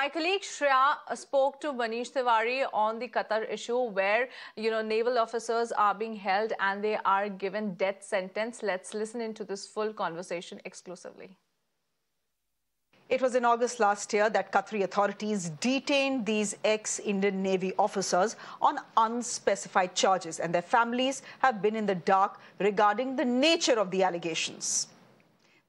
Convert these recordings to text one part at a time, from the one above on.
My colleague Shreya spoke to Manish Tiwari on the Qatar issue where, naval officers are being held and they are given death sentence. Let's listen into this full conversation exclusively. It was in August last year that Qatari authorities detained these ex-Indian Navy officers on unspecified charges, and their families have been in the dark regarding the nature of the allegations.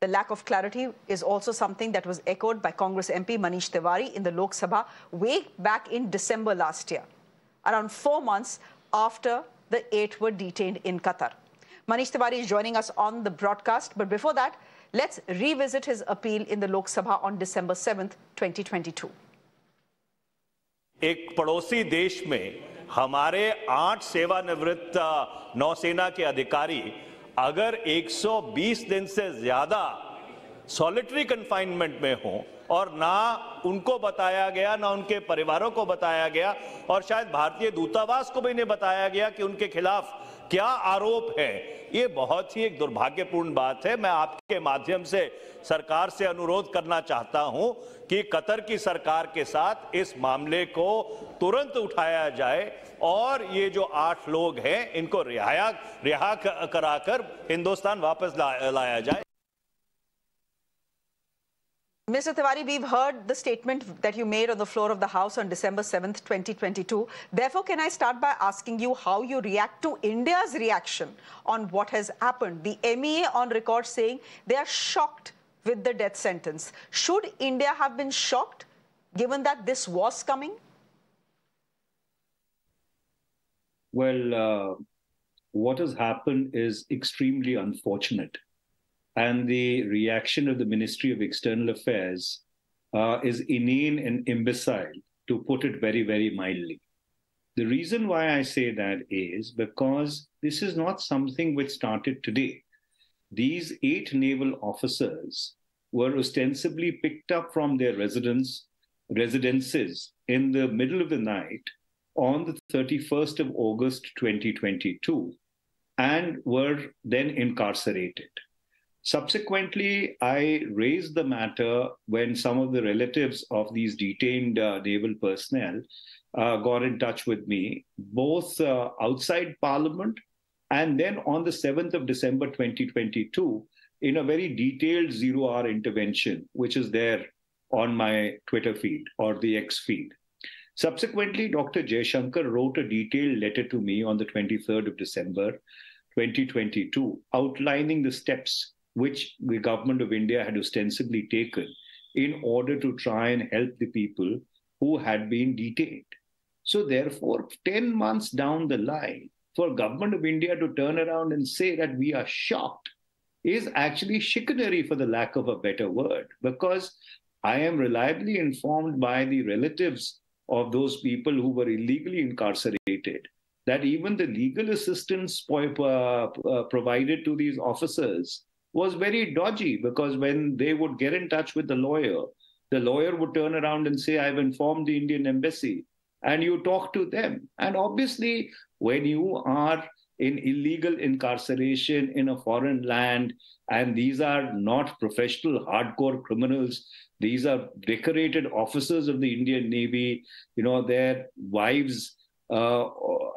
The lack of clarity is also something that was echoed by Congress MP Manish Tiwari in the Lok Sabha way back in December last year, around 4 months after the 8 were detained in Qatar. Manish Tiwari is joining us on the broadcast, but before that, let's revisit his appeal in the Lok Sabha on December 7th, 2022. एक पड़ोसी देश में हमारे 8 सेवानिवृत्त नौसेना के अधिकारी अगर 120 दिन से ज्यादा सॉलिटरी कन्फाइनमेंट में हों और ना उनको बताया गया, ना उनके परिवारों को बताया गया और शायद भारतीय दूतावास को भी नहीं बताया गया कि उनके खिलाफ क्या आरोप है, ये बहुत ही एक दुर्भाग्यपूर्ण बात है। मैं आपके माध्यम से सरकार से अनुरोध करना चाहता हूं कि कतर की सरकार के साथ इस मामले को तुरंत उठाया जाए और ये जो 8 लोग हैं इनको रिहा कराकर हिंदुस्तान वापस लाया जाए। Mr. Tiwari, we've heard the statement that you made on the floor of the House on December 7th, 2022. Therefore, can I start by asking you how you react to India's reaction on what has happened? The MEA on record saying they are shocked with the death sentence. Should India have been shocked, given that this was coming? Well, what has happened is extremely unfortunate. And the reaction of the Ministry of External Affairs is inane and imbecile, to put it very, very mildly. The reason why I say that is because this is not something which started today. These 8 naval officers were ostensibly picked up from their residences in the middle of the night on the 31st of August 2022 and were then incarcerated. Subsequently, I raised the matter when some of the relatives of these detained naval personnel got in touch with me, both outside Parliament and then on the 7th of December 2022, in a very detailed zero-hour intervention, which is there on my Twitter feed or the X feed. Subsequently, Dr. Jaishankar wrote a detailed letter to me on the 23rd of December 2022, outlining the steps which the government of India had ostensibly taken in order to try and help the people who had been detained. So therefore, 10 months down the line, for government of India to turn around and say that we are shocked is actually chicanery, for the lack of a better word, because I am reliably informed by the relatives of those people who were illegally incarcerated that even the legal assistance provided to these officers was very dodgy, because when they would get in touch with the lawyer would turn around and say, I've informed the Indian embassy, and you talk to them. And obviously, when you are in illegal incarceration in a foreign land, and these are not professional hardcore criminals, these are decorated officers of the Indian Navy, their wives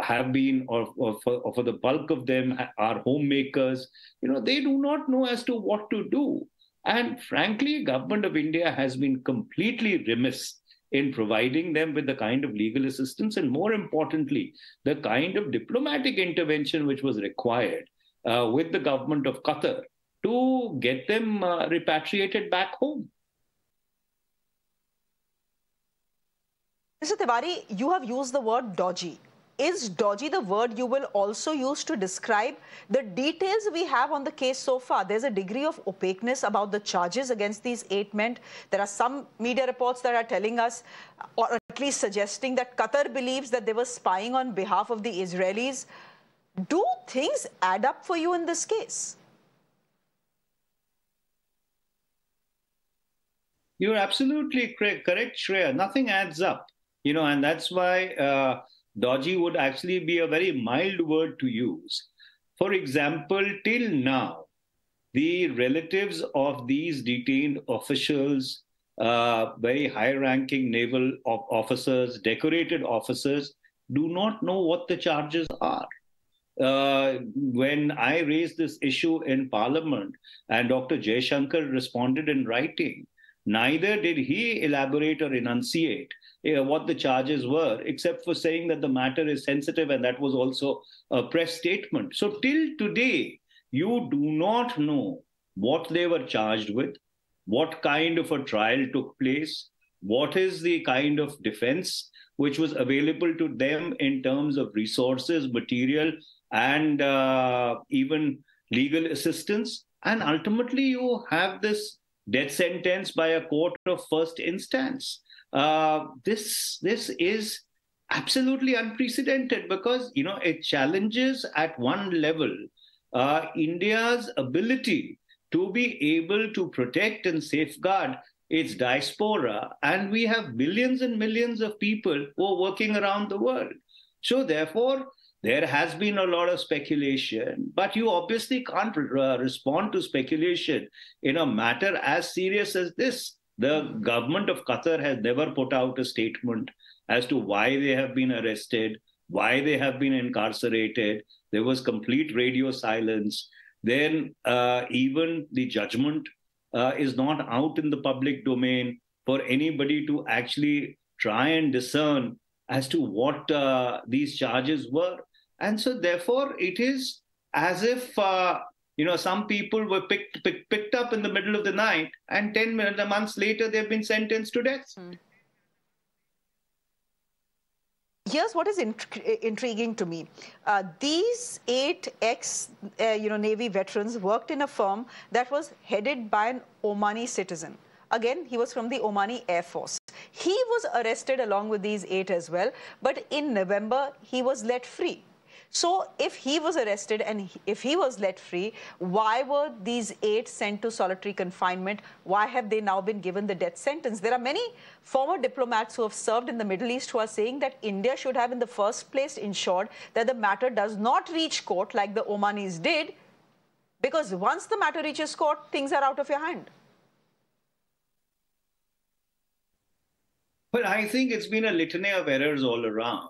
have been, or for the bulk of them, are homemakers. They do not know as to what to do. And frankly, government of India has been completely remiss in providing them with the kind of legal assistance and, more importantly, the kind of diplomatic intervention which was required with the government of Qatar to get them repatriated back home. Mr. Tiwari, you have used the word dodgy. Is dodgy the word you will also use to describe the details we have on the case so far? There's a degree of opaqueness about the charges against these 8 men. There are some media reports that are telling us, or at least suggesting, that Qatar believes that they were spying on behalf of the Israelis. Do things add up for you in this case? You're absolutely correct, Shreya. Nothing adds up, and that's why dodgy would actually be a very mild word to use. For example, till now, the relatives of these detained officials very high-ranking naval officers, decorated officers, do not know what the charges are. When I raised this issue in Parliament and Dr. Jaishankar responded in writing, neither did he elaborate or enunciate what the charges were, except for saying that the matter is sensitive, and that was also a press statement. So till today, you do not know what they were charged with, what kind of a trial took place, what is the kind of defense which was available to them in terms of resources, material, and even legal assistance. And ultimately, you have this death sentence by a court of first instance. This is absolutely unprecedented because it challenges at one level India's ability to be able to protect and safeguard its diaspora, and we have millions and millions of people who are working around the world. So therefore, there has been a lot of speculation, but you obviously can't respond to speculation in a matter as serious as this. The government of Qatar has never put out a statement as to why they have been arrested, why they have been incarcerated. There was complete radio silence. Then even the judgment is not out in the public domain for anybody to actually try and discern as to what these charges were. And so therefore, it is as if some people were picked up in the middle of the night, and 10 months later, they've been sentenced to death. Here's what is intriguing to me. These 8 ex-Navy veterans worked in a firm that was headed by an Omani citizen. Again, he was from the Omani Air Force. He was arrested along with these 8 as well, but in November, he was let free. So if he was arrested and if he was let free, why were these 8 sent to solitary confinement? Why have they now been given the death sentence? There are many former diplomats who have served in the Middle East who are saying that India should have in the first place ensured that the matter does not reach court like the Omanis did, because once the matter reaches court, things are out of your hand. Well, I think it's been a litany of errors all around.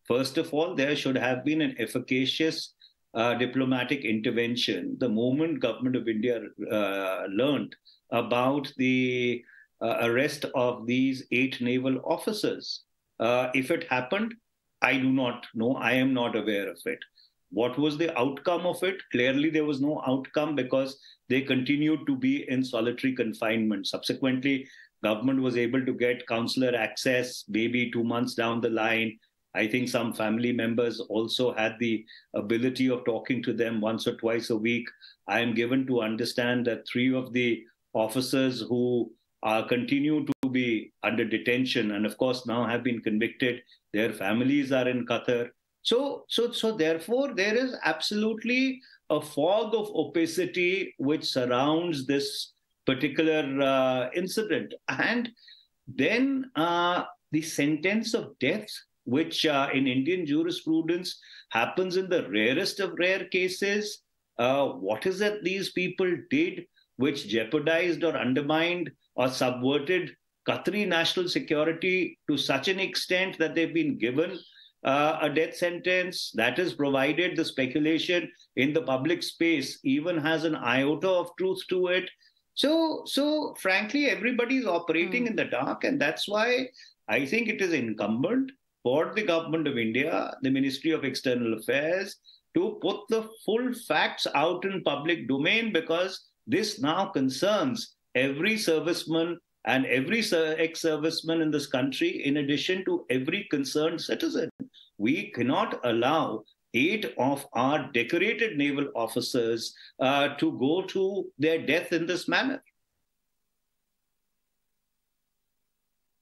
First of all, there should have been an efficacious diplomatic intervention the moment government of India learned about the arrest of these 8 naval officers. If it happened, I do not know. I am not aware of it. What was the outcome of it? Clearly, there was no outcome because they continued to be in solitary confinement. Subsequently, government was able to get consular access maybe 2 months down the line. I think some family members also had the ability of talking to them once or twice a week. I am given to understand that 3 of the officers who continue to be under detention and, of course, now have been convicted, their families are in Qatar. So therefore, there is absolutely a fog of opacity which surrounds this particular incident. And then the sentence of death, which in Indian jurisprudence happens in the rarest of rare cases. What is it these people did which jeopardized or undermined or subverted Qatari national security to such an extent that they've been given a death sentence? That is provided the speculation in the public space even has an iota of truth to it. So frankly, everybody's operating in the dark, and that's why I think it is incumbent for the government of India, the Ministry of External Affairs, to put the full facts out in public domain, because this now concerns every serviceman and every ex-serviceman in this country, in addition to every concerned citizen. We cannot allow 8 of our decorated naval officers to go to their death in this manner.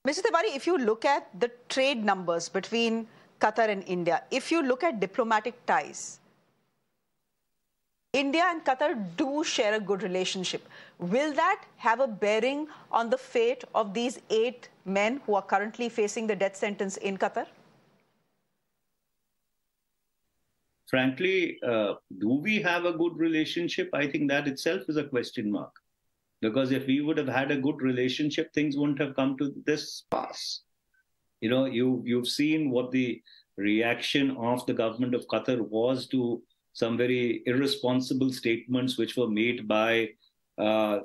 Mr. Tiwari, if you look at the trade numbers between Qatar and India, if you look at diplomatic ties, India and Qatar do share a good relationship. Will that have a bearing on the fate of these 8 men who are currently facing the death sentence in Qatar? Frankly, do we have a good relationship? I think that itself is a question mark. Because if we would have had a good relationship, things wouldn't have come to this pass. You know, you've seen what the reaction of the government of Qatar was to some very irresponsible statements which were made by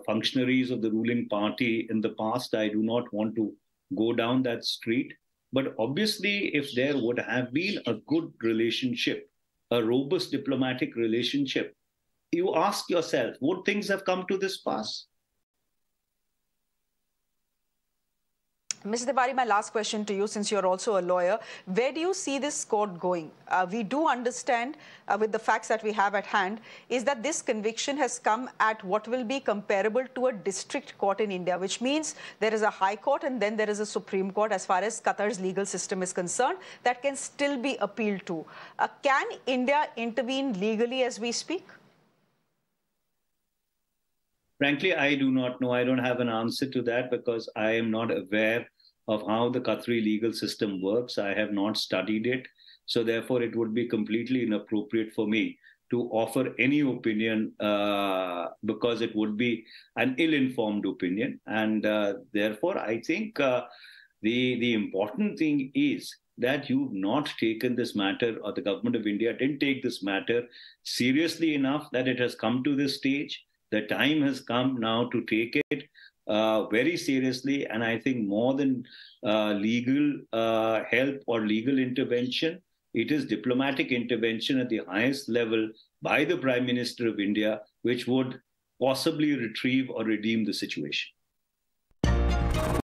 functionaries of the ruling party in the past. I do not want to go down that street. But obviously, if there would have been a good relationship, a robust diplomatic relationship, you ask yourself, would things have come to this pass? Mr. Tiwari, my last question to you, since you're also a lawyer, where do you see this court going? We do understand, with the facts that we have at hand, is that this conviction has come at what will be comparable to a district court in India, which means there is a high court and then there is a Supreme Court as far as Qatar's legal system is concerned that can still be appealed to. Can India intervene legally as we speak? Frankly, I do not know. I don't have an answer to that because I am not aware of how the Qatari legal system works. I have not studied it. So therefore, it would be completely inappropriate for me to offer any opinion because it would be an ill-informed opinion. And therefore, I think the important thing is that you've not taken this matter, or the government of India didn't take this matter seriously enough that it has come to this stage. The time has come now to take it very seriously. And I think more than legal help or legal intervention, it is diplomatic intervention at the highest level by the Prime Minister of India, which would possibly retrieve or redeem the situation.